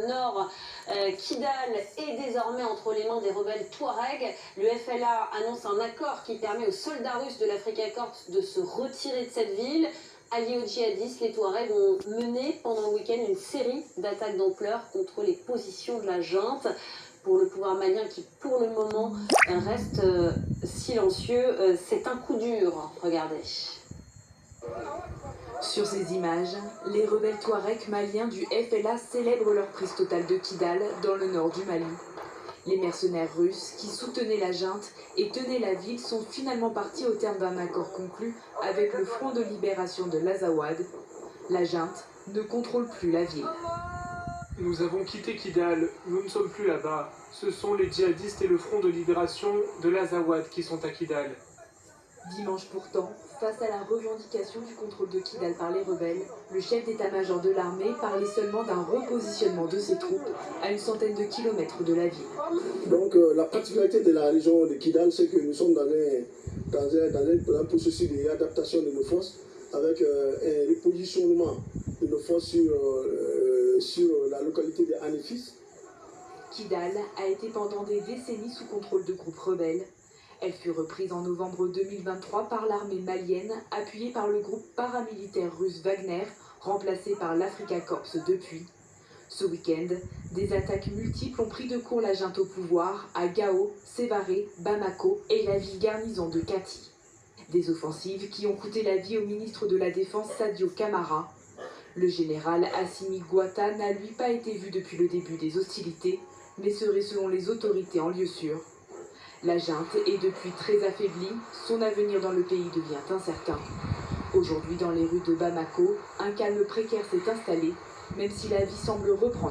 nord. Kidal est désormais entre les mains des rebelles Touaregs. Le FLA annonce un accord qui permet aux soldats russes de l'Africa Corps de se retirer de cette ville. Alliés aux djihadistes, les Touaregs ont mené pendant le week-end une série d'attaques d'ampleur contre les positions de la junte. Pour le pouvoir malien qui, pour le moment, reste silencieux, c'est un coup dur. Regardez. Sur ces images, les rebelles Touaregs maliens du FLA célèbrent leur prise totale de Kidal dans le nord du Mali. Les mercenaires russes qui soutenaient la junte et tenaient la ville sont finalement partis au terme d'un accord conclu avec le Front de libération de l'Azawad. La junte ne contrôle plus la ville. Nous avons quitté Kidal, nous ne sommes plus là-bas. Ce sont les djihadistes et le Front de libération de l'Azawad qui sont à Kidal. Dimanche pourtant, face à la revendication du contrôle de Kidal par les rebelles, le chef d'état-major de l'armée parlait seulement d'un repositionnement de ses troupes à une centaine de kilomètres de la ville. Donc la particularité de la région de Kidal, c'est que nous sommes dans un processus d'adaptation de nos forces avec un repositionnement de nos forces sur la localité de Hanefis. Kidal a été pendant des décennies sous contrôle de groupes rebelles. Elle fut reprise en novembre 2023 par l'armée malienne, appuyée par le groupe paramilitaire russe Wagner, remplacé par l'Africa Corps depuis. Ce week-end, des attaques multiples ont pris de court la junte au pouvoir à Gao, Sévaré, Bamako et la ville garnison de Kati. Des offensives qui ont coûté la vie au ministre de la Défense Sadio Kamara. Le général Assimi Goïta n'a lui pas été vu depuis le début des hostilités, mais serait selon les autorités en lieu sûr. La junte est depuis très affaiblie, son avenir dans le pays devient incertain. Aujourd'hui, dans les rues de Bamako, un calme précaire s'est installé, même si la vie semble reprendre.